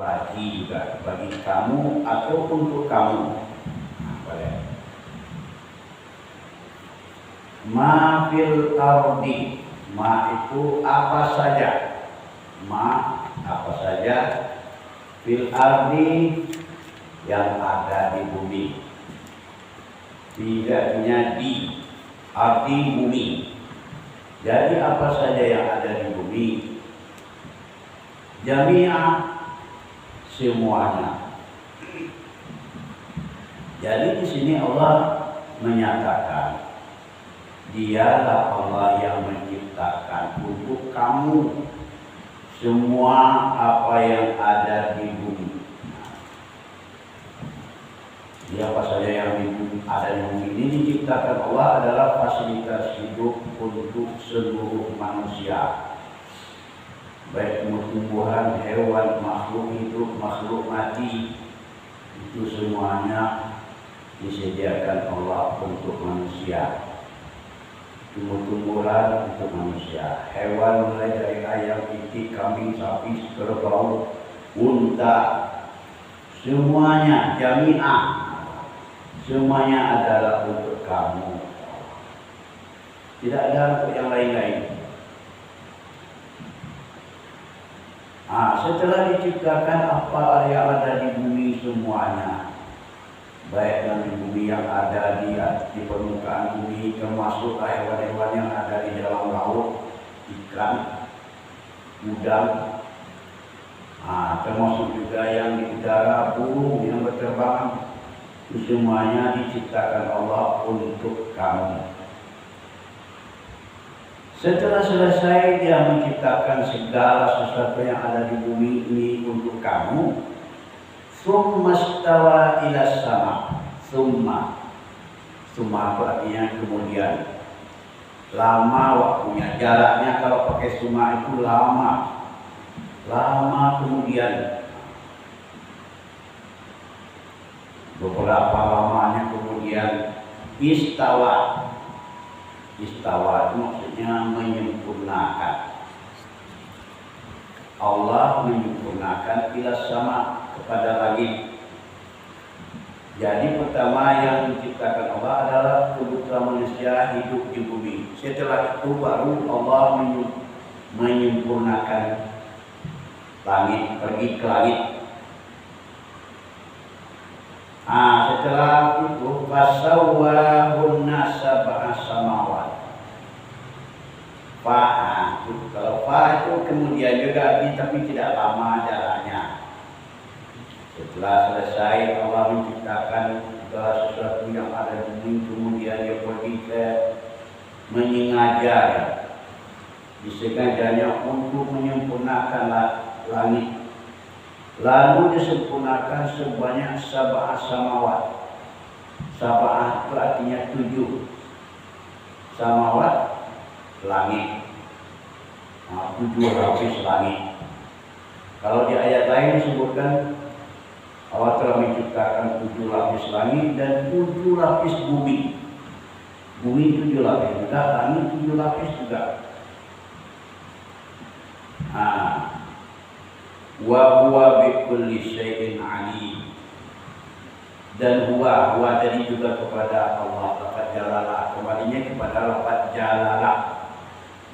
bagi juga, bagi kamu atau untuk kamu. Nah, boleh. Ma fil ardi, ma itu apa saja, ma apa saja, fil ardi yang ada di bumi, tidaknya di arti bumi. Jadi apa saja yang ada di bumi, jami'ah, semuanya. Jadi di sini Allah menyatakan, Dialah Allah yang menciptakan untuk kamu semua apa yang ada di bumi. Jadi apa saja yang ada di bumi ini diciptakan Allah adalah fasilitas hidup untuk seluruh manusia. Baik tumbuhan, hewan, makhluk hidup, makhluk mati, itu semuanya disediakan Allah untuk manusia. Tumbuh-tumbuhan untuk manusia, hewan mulai dari ayam, itik, kambing, sapi, kerbau, unta, semuanya jami'ah, semuanya adalah untuk kamu. Tidak ada untuk yang lain-lain. Setelah diciptakan apa yang ada di bumi semuanya, baik yang di bumi yang ada di permukaan bumi, termasuk hewan-hewan yang ada di dalam laut, ikan, udang, termasuk juga yang di udara, burung yang berterbangan, itu semuanya diciptakan Allah untuk kamu. Setelah selesai Dia menciptakan segala sesuatu yang ada di bumi ini untuk kamu, summa stawa ila sama. Summa itu artinya kemudian, lama waktunya, jaraknya kalau pakai summa itu lama kemudian, beberapa lamanya kemudian. Istawa itu maksudnya menyempurnakan. Allah menyempurnakan ila sama, kepada langit. Jadi pertama yang diciptakan Allah adalah kebutuhan manusia hidup di bumi. Setelah itu baru Allah menyempurnakan langit, pergi ke langit. Setelah itu fasawwahunna sab'a samawat. Kalau itu kemudian juga, tapi tidak lama jaraknya. Setelah selesai Allah menciptakan segala sesuatu yang ada di bumi, kemudian Dia pergi ke menyengaja, disengajanya untuk menyempurnakan langit. Lalu disempurnakan sebanyak sab'a samawat. Sab'ah itu artinya 7. Samawat, langit. 7 lapis langit. Kalau di ayat lain disebutkan Allah telah menciptakan 7 lapis langit dan 7 lapis bumi. Bumi 7 lapis juga, langit 7 lapis juga. Wa huwa bikulli syai'in alim. Dan huwa tadi juga kepada Allah, lafaz jalalah, kembalinya kepada lafaz jalalah.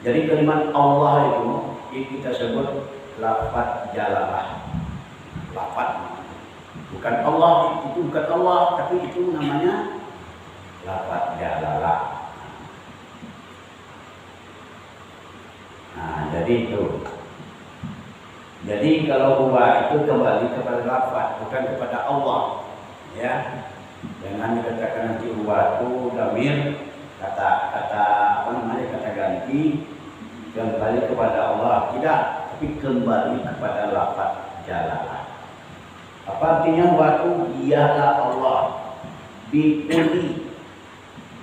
Jadi kalimat Allah itu kita sebut lafaz jalalah. Lafaz bukan Allah, itu bukan Allah, tapi itu namanya lafaz jalalah. Jadi itu. Jadi kalau huwa itu kembali kepada lafaz, bukan kepada Allah. Ya, jangan dikatakan nanti huwa itu damir, kata ganti kembali kepada Allah. Tidak, tapi kembali kepada lafaz jalalah. Apa artinya huwa itu? Dialah Allah, bikulli,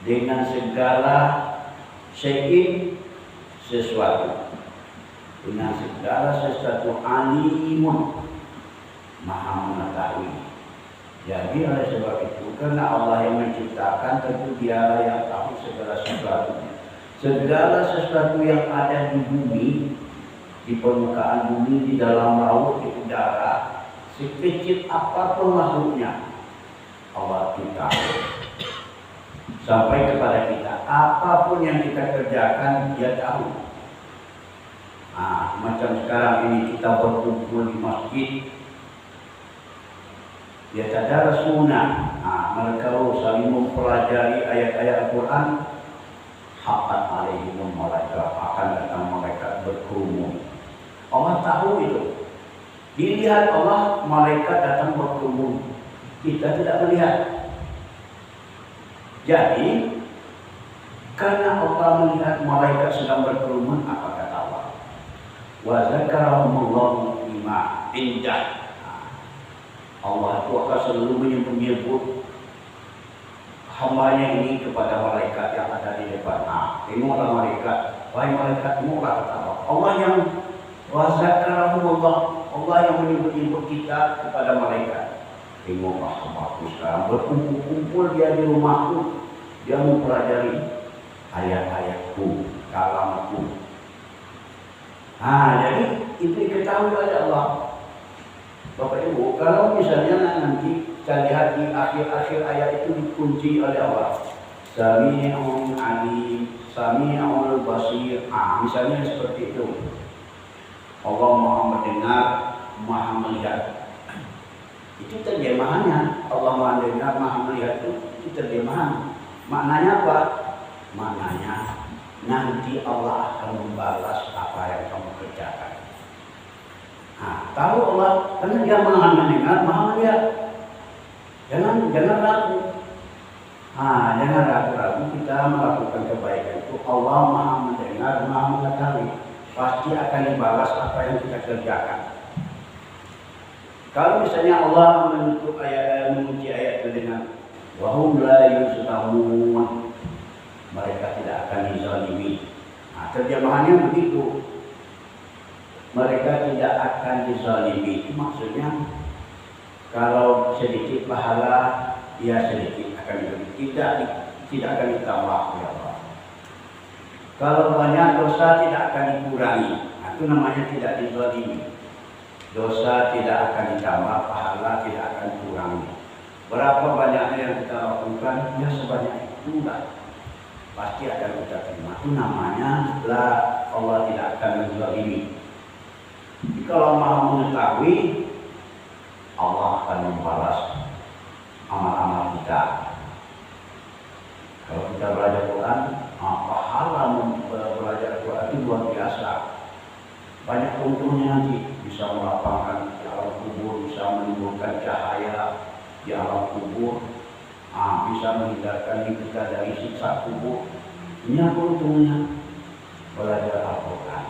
dengan segala syai'in, sesuatu, dengan segala sesuatu, alimun, maha mengetahui. Jadi oleh sebab itu, karena Allah yang menciptakan, tentu Dialah yang tahu segala sesuatu. Segala sesuatu yang ada di bumi, di permukaan bumi, di dalam laut, di udara, sekecil apapun makhluknya, Allah kita sampai kepada kita, apapun yang kita kerjakan Dia tahu. Macam sekarang ini kita berkumpul di masjid, Dia tadarasuna, mereka saling mempelajari ayat-ayat Al-Quran, haqqan alaihimul malaikat, akan datang malaikat berkerumun. Allah tahu itu. Dilihat Allah, malaikat datang berkerumun. Kita tidak melihat. Jadi, karena Allah melihat malaikat sedang berkerumun, apa kata Allah? Wa zakarahumullahu bima indah. Allah itu akan selalu menyebut hambanya ini kepada malaikat yang ada di depan. Tengoklah malaikat, wahai malaikat, tengoklah kata Allah. Allah yang wazakarahumullah, Allah yang menyebut kita kepada malaikat. Tengoklah hambaku sekarang berkumpul-kumpul dia di rumahku, dia mempelajari ayat-ayatku, kalamku. Jadi itu diketahui oleh Allah. Bapak Ibu, kalau misalnya nanti kita lihat di akhir-akhir ayat itu dikunci oleh Allah, Sami'un alim, Sami'ul basir. Misalnya seperti itu. Allah Maha mendengar, Maha melihat. Itu terjemahannya. Allah Maha mendengar, Maha melihat itu terjemahan. Maknanya apa? Maknanya nanti Allah akan membalas apa yang kamu kerjakan. Tahu Allah, karena Dia Maha mendengar, Maha melihat. Jangan ragu. Jangan ragu-ragu kita melakukan kebaikan itu. Allah Maha mendengar, Maha mengetahui. Pasti akan dibalas apa yang kita kerjakan. Kalau misalnya Allah menutup ayat, mengunci ayat itu dengan wahum la yuzlamun, mereka tidak akan dizalimi. Terjemahannya begitu. Mereka tidak akan dizalimi. Itu maksudnya kalau sedikit pahala, ya sedikit akan diberi. Tidak akan ditambah oleh Allah. Kalau banyak dosa tidak akan dikurangi. Itu namanya tidak dizalimi. Dosa tidak akan ditambah, pahala tidak akan dikurangi. Berapa banyaknya yang kita lakukan, ya sebanyak itu lah. Pasti akan kita terima. Itu namanya Allah tidak akan menzalimi. Kalau Maha mengetahui, Allah akan membalas amal-amal kita. Kalau kita belajar Quran, pahala belajar Quran itu luar biasa. Banyak untungnya nanti, bisa melapangkan di alam kubur, bisa menimbulkan cahaya di alam kubur, bisa menghindarkan kita dari siksa kubur. Ini apa untungnya belajar Al-Quran.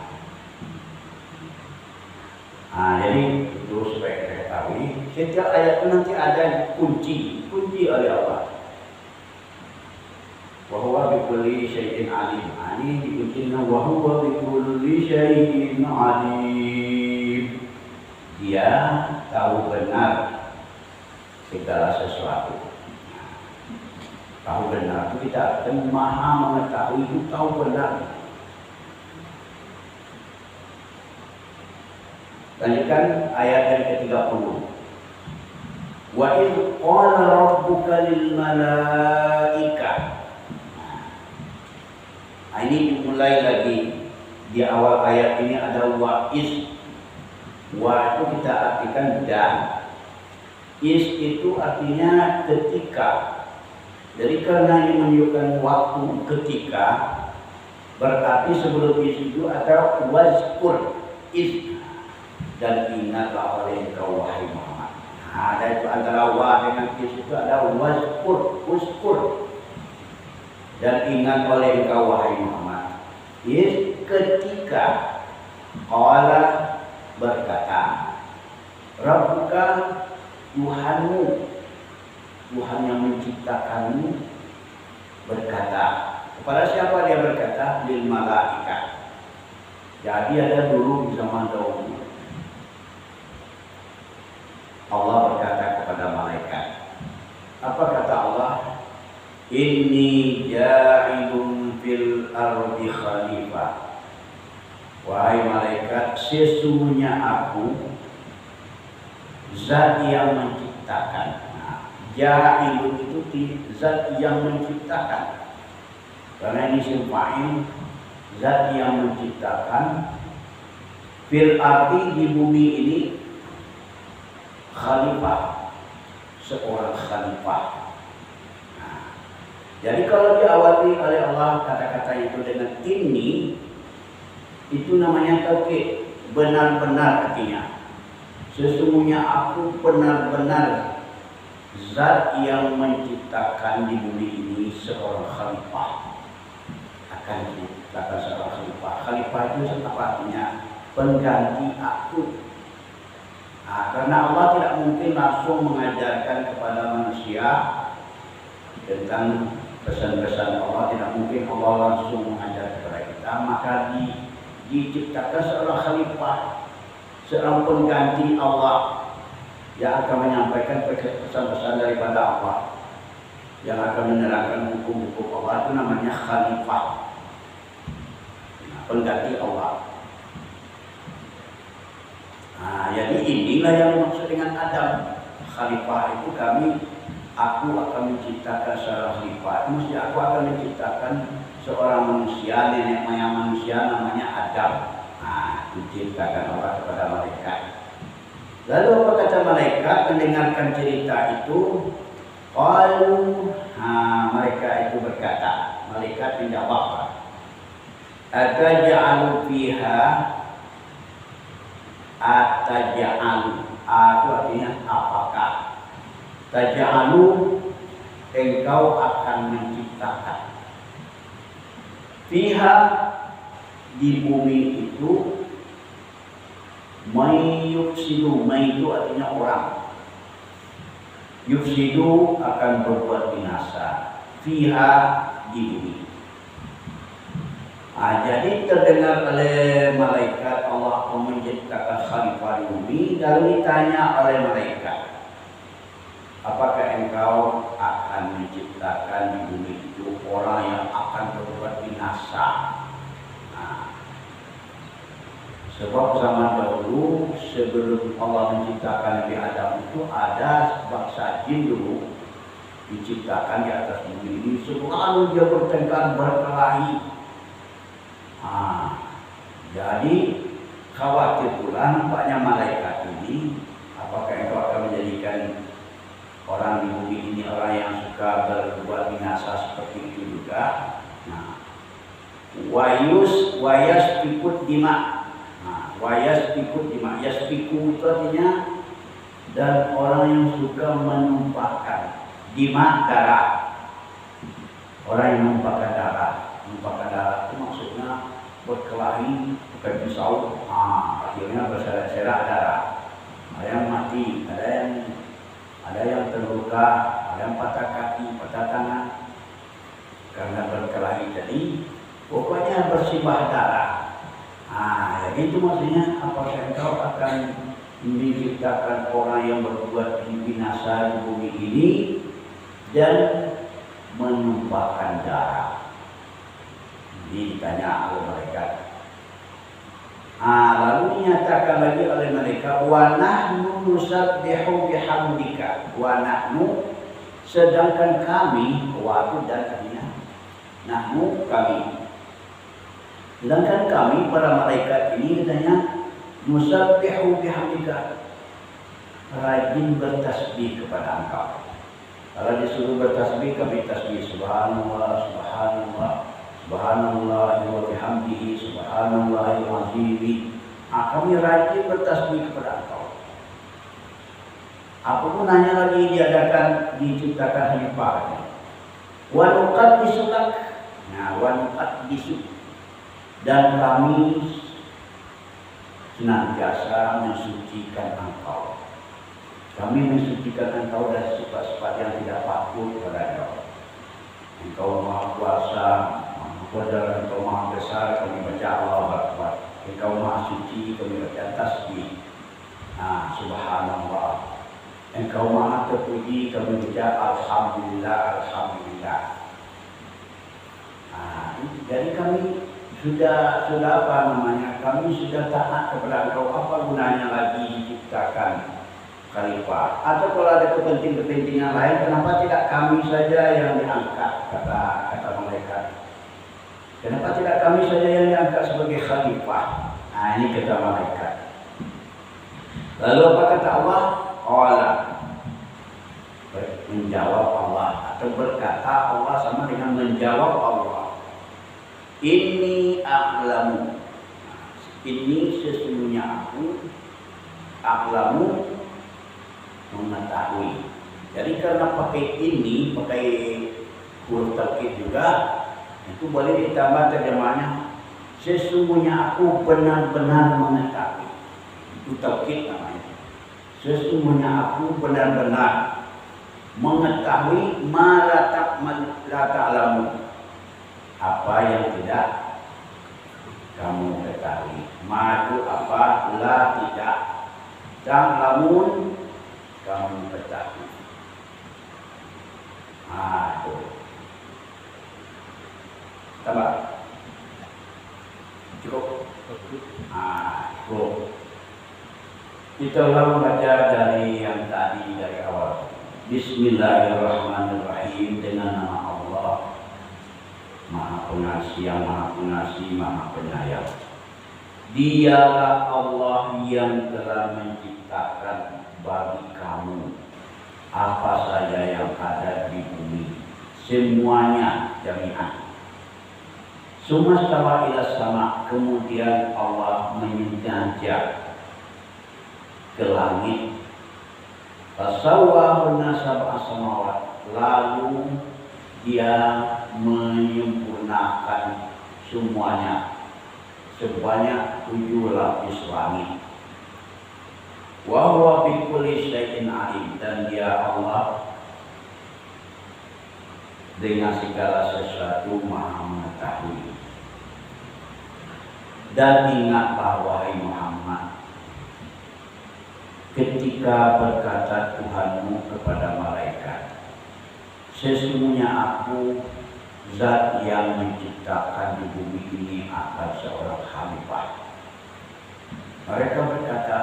Jadi itu supaya kita ketahui, setiap ayat itu nanti ada kunci oleh Allah. Wa huwa bikulli syai'in alim. Ini dikunci dengan wa huwa bikulli syai'in alim. Dia tahu benar segala sesuatu. Tahu benar itu kita akan Maha mengetahui, itu tahu benar. Lanjutkan ayat yang ke-30. Wa idh qala rabbuka lil malaikah. Ini dimulai lagi di awal ayat ini ada wa is. Wa itu kita artikan dan. Is itu artinya ketika. Jadi karena ini menunjukkan waktu ketika, berarti sebelum is itu ada wazkur is. Dan ingatlah oleh engkau wahai Muhammad. Ada itu antara wa dengan is itu ada uskur. Dan ingat oleh engkau wahai Muhammad. Is ketika Allah berkata, Rabbuka Tuhanmu, Tuhan yang menciptakanmu berkata. Kepada siapa dia berkata? Lil malaikat. Jadi ada dulu di zaman dahulu Allah berkata kepada malaikat. Apa kata Allah? Inni ja'ilun fil ardi khalifah. Wahai malaikat, sesungguhnya aku zat yang menciptakan. Nah, ja'ilun itu zat yang menciptakan. Karena ini isim fa'il, zat yang menciptakan. Fil ardi, di bumi ini, khalifah, seorang khalifah. Nah, jadi kalau diawali oleh Allah kata-kata itu dengan ini, itu namanya tauhid, benar-benar artinya. Sesungguhnya aku benar-benar zat yang menciptakan di bumi ini seorang khalifah. Akan diciptakan seorang khalifah. Khalifah itu apa artinya? Pengganti aku. Nah, karena Allah tidak mungkin langsung mengajarkan kepada manusia tentang pesan-pesan Allah, tidak mungkin Allah langsung mengajar kepada kita, maka diciptakan seorang khalifah, seorang pengganti Allah yang akan menyampaikan pesan-pesan daripada Allah, yang akan menerangkan hukum-hukum Allah. Itu namanya khalifah, pengganti Allah. Nah, jadi inilah yang dimaksud dengan Adam. Khalifah itu aku akan menciptakan seorang khalifah. Mesti aku akan menciptakan seorang manusia, nenek moyang manusia namanya Adam. Nah, diciptakan Allah kepada malaikat. Lalu apa kata malaikat mendengarkan cerita itu? Mereka itu berkata, malaikat menjawab, ataj'alu fiha, ataj'alu, itu artinya apakah, taj'alu, engkau akan menciptakan, fiha, di bumi itu, may yufsidu, may itu artinya orang, yufsidu akan berbuat binasa, fiha, di bumi. Jadi terdengar oleh malaikat Allah akan menciptakan khalifah di bumi. Lalu ditanya oleh malaikat, apakah engkau akan menciptakan di bumi itu orang yang akan berbuat binasa? Sebab zaman dahulu sebelum Allah menciptakan Nabi Adam itu ada bangsa jin dulu diciptakan di atas bumi ini, selalu dia bertengkar berkelahi. Jadi khawatir pula nampaknya malaikat ini, apakah engkau akan menjadikan orang di bumi ini orang yang suka berbuat binasa seperti itu juga? Wayas pikut dima. Wayas pikut dima. Yas pikut itu artinya dan orang yang suka menumpahkan dima, darah. Orang yang menumpahkan darah. Menumpahkan darah itu maksudnya berkelahi, bukan pisau. Akhirnya berserak-serak darah. Ada yang mati, ada yang terluka, ada yang patah kaki, patah tangan karena berkelahi. Jadi pokoknya bersibah darah. Jadi itu maksudnya apakah engkau akan menciptakan orang yang berbuat binasa di bumi ini dan menumpahkan darah? Ditanya oleh malaikat. Lalu dinyatakan lagi oleh malaikat, wa nahnu nusabbihu bihamdika, wa nahnu, sedangkan kami, waktu dan artinya nahnu, kami, sedangkan kami para malaikat ini katanya nusabbihu bihamdika, rajin bertasbih kepada engkau. Kalau disuruh bertasbih, kami tasbih subhanallah, subhanallah, subhanallah wa bihamdihi, subhanallahil azim. Kami rajin bertasbih kepada engkau. Apa gunanya lagi diadakan, diciptakan khalifah? Wa nuqaddisu lak. Wa nuqaddisu, dan kami senantiasa mensucikan engkau. Kami mensucikan engkau dari sifat-sifat yang tidak patut kepada engkau. Engkau maha kuasa, Padahal engkau maha besar, kami baca Allahu Akbar. Engkau maha suci, kami baca tasbih. Subhanallah. Engkau maha terpuji, kami baca Alhamdulillah, Alhamdulillah. Jadi kami sudah apa namanya? Kami sudah taat kepada engkau. Apa gunanya lagi diciptakan khalifah. Atau kalau ada kepentingan lain, kenapa tidak kami saja yang diangkat, kata malaikat. Kenapa tidak kami saja yang diangkat sebagai khalifah? Nah, ini kata malaikat. Lalu apa kata Allah? Allah menjawab Allah, atau berkata Allah sama dengan menjawab Allah. Ini a'lamu. Ini sesungguhnya a'lamu mengetahui. Jadi karena pakai ini, pakai huruf taukid juga, itu boleh ditambah terjemahnya sesungguhnya aku benar-benar mengetahui. Itu taukid namanya. Sesungguhnya aku benar-benar mengetahui ma la ta'lamu, apa yang tidak kamu ketahui. Ma itu apa? La tidak. Ta'lamun, kamu ketahui. Itu. Tambah. Cukup. Cukup. Kita ulang baca dari yang tadi dari awal. Bismillahirrahmanirrahim, dengan nama Allah, Maha Pengasih, yang Maha Pengasih, Maha Penyayang. Dialah Allah yang telah menciptakan bagi kamu apa saja yang ada di bumi, semuanya jami'an. Sumastawa ila sama, kemudian Allah menyengaja ke langit. Fasawwahunna sab'a samawat, lalu dia menyempurnakan semuanya sebanyak 7 lapis langit. Wa huwa bi kulli syai'in alim, dan dia Allah dengan segala sesuatu Maha mengetahui. Dan ingatlah wahai Muhammad, ketika berkata Tuhanmu kepada malaikat, sesungguhnya aku zat yang menciptakan di bumi ini akan seorang khalifah. Mereka berkata,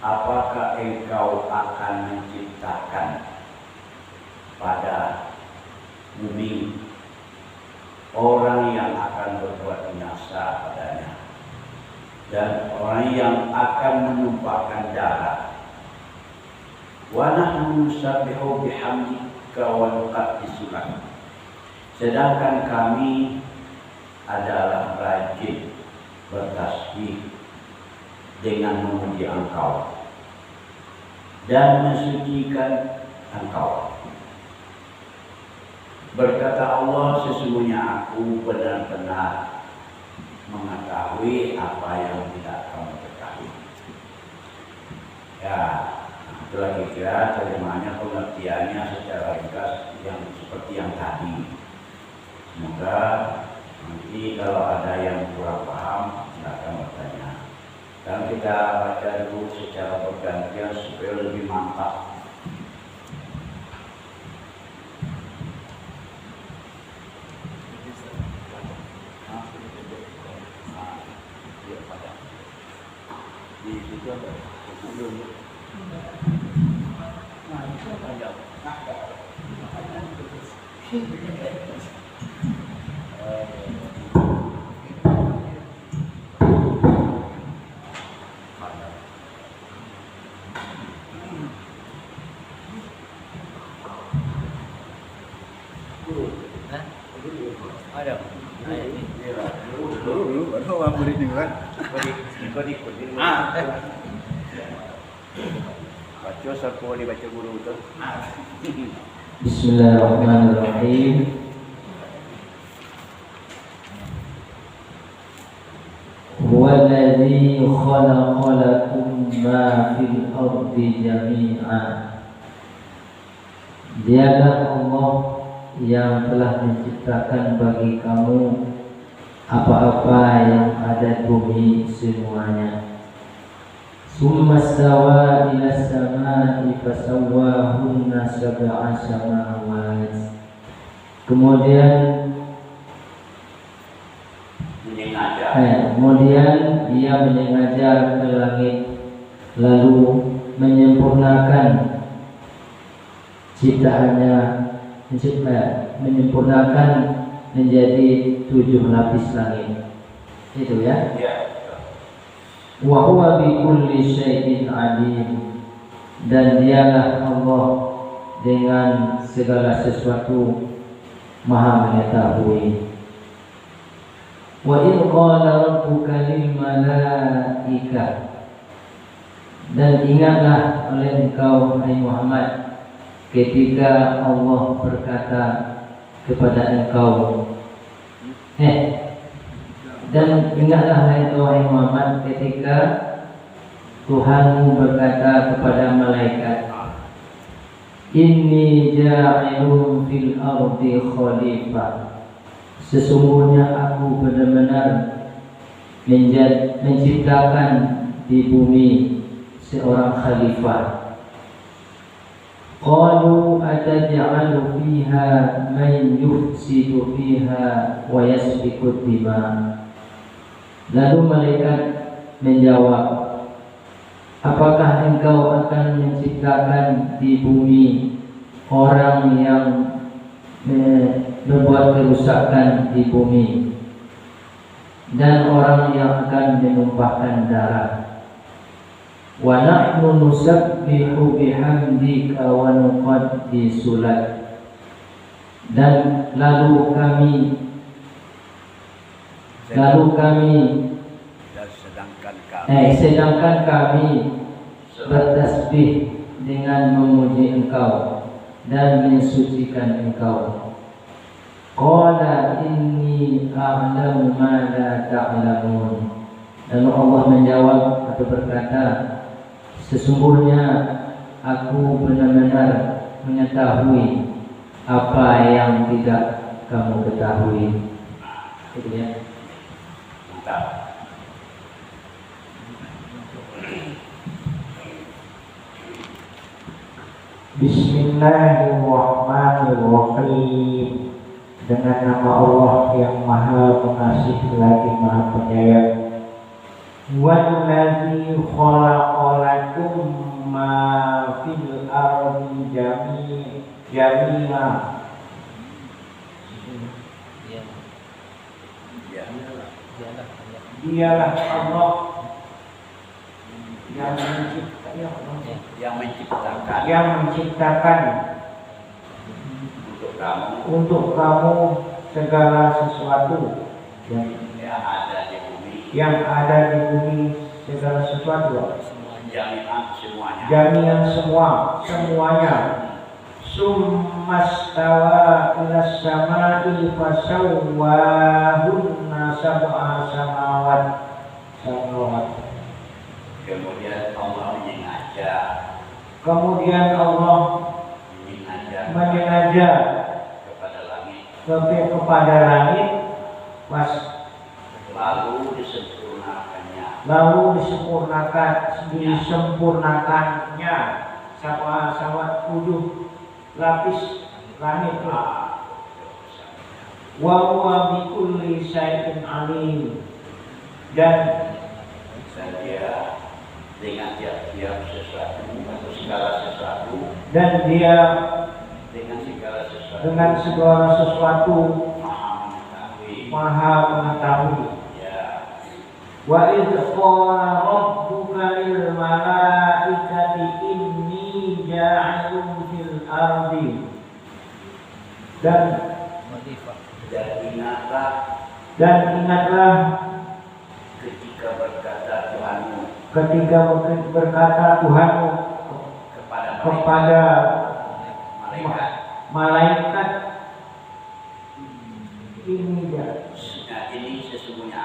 apakah engkau akan menciptakan pada bumi orang yang akan berbuat binasa padanya, dan orang yang akan menumpahkan darah. Wa nahnu nusabbihu bihamdika wa nuqaddisu lak. Sedangkan kami adalah rajin bertasbih dengan memuji Engkau dan mensucikan Engkau. Berkata Allah, sesungguhnya aku benar-benar mengetahui apa yang tidak kamu ketahui. Ya, itulah kira terjemahannya, pengertiannya secara ringkas yang seperti yang tadi. Semoga nanti kalau ada yang kurang paham, silakan bertanya. Dan kita baca dulu secara bergantian supaya lebih mantap. Di situ ada dulu. Nah, itu ada. Ada. Dulu baru orang beri juga. Baca siapa dibaca guru tu. Bismillahirrahmanirrahim. Huwallazi khalaqa lakum ma fil ardi jami'an. Dialah Allah yang telah menciptakan bagi kamu apa-apa yang ada di bumi semuanya. Summa stawa ila samai fasawwahunna sab'a samawat. Kemudian dia menyengaja ke langit, lalu menyempurnakan ciptaannya, menyempurnakan menjadi 7 lapis langit. Itu ya. Ya. Wa huwa bi kulli syai'in alim, dan dialah Allah dengan segala sesuatu maha mengetahui. Wa idh qala rabbuka lil malaikah, dan ingatlah oleh engkau hai Muhammad ketika Allah berkata kepada engkau, dan ingatlah hai Muhammad ketika Tuhanmu berkata kepada malaikat, Inni ja'ilun fil ardi khalifah, sesungguhnya aku benar-benar menciptakan di bumi seorang khalifah. Qalu ataj'alu fiha man yufsidu fiha wa yasfiku dima. Lalu malaikat menjawab, apakah engkau akan menciptakan di bumi orang yang membuat kerusakan di bumi dan orang yang akan menumpahkan darah? Wa nahnu nusabbihu bihamdika wa nuqaddisu lak, dan lalu kami sedangkan kami bertasbih dengan memuji engkau dan mensucikan engkau. Qala inni a'lamu ma la ta'lamun. Lalu Allah menjawab atau berkata, sesungguhnya aku benar-benar mengetahui apa yang tidak kamu ketahui. Itu ya. Mantap. Bismillahirrahmanirrahim. Dengan nama Allah yang Maha Pengasih lagi Maha Penyayang. Wallazi khalaqalakum ma fil ardi jami'a. Dialah Allah yang menciptakan untuk kamu segala sesuatu Yang ada di bumi, segala sesuatu, jami'an semuanya. Summastawa ilas sama'i fasawwahunna sab'a samawat. Kemudian Allah menyengaja kepada langit, lalu disempurnakannya sawat 7 lapis langit. Wa huwa bi kulli syai'in alim, dan dia dengan tiap-tiap sesuatu atau segala sesuatu, dan dia dengan segala sesuatu maha mengetahui. Ya. Wa idh qala rabbuka lil malaikati inni ja'ilun fil ardi, dan ingatlah ketika berkata Tuhanmu kepada malaikat, ini sesungguhnya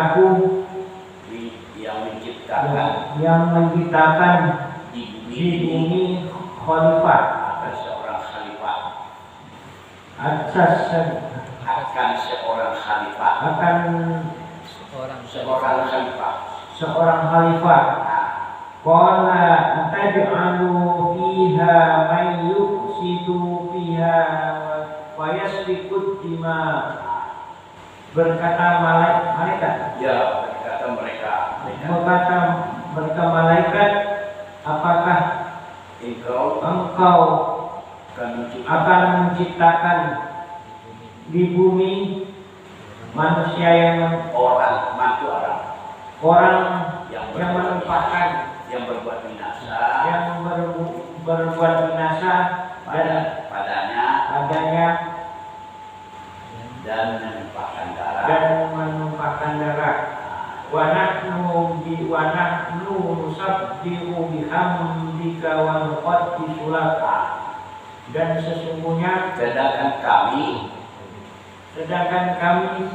aku yang menciptakan di bumi khalifah, akan seorang khalifah, Qala taj'alu fiha man yufsidu fiha wa yasfiku dima. Berkata malaikat, ya, berkata mereka, mereka malaikat, apakah engkau engkau akan menciptakan di bumi manusia yang orang yang menumpahkan, yang berbuat binasa, yang berbuat binasa padanya dan menumpahkan darah. Wa nahnu nusabbihu bihamdika wa nuqaddisu lak. Dan sesungguhnya sedangkan kami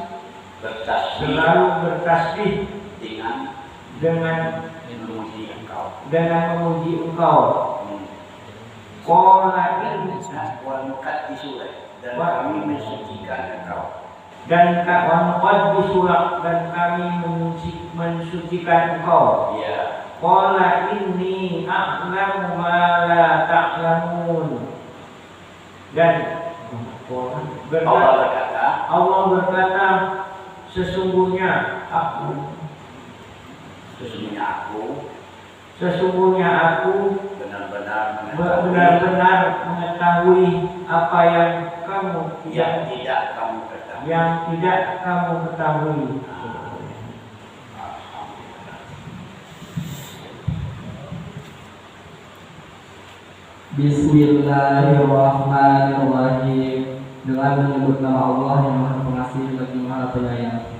selalu bertasbih dengan memuji engkau. Qala in dan kami mensucikan engkau. Dan kami mensucikan engkau. Ya. Qala inni a'lamu ma la ta'lamun. Dan Allah berkata, sesungguhnya aku benar-benar mengetahui apa yang tidak kamu ketahui. Bismillahirrahmanirrahim. Dengan menyebut nama Allah yang Maha Pengasih lagi Maha Penyayang.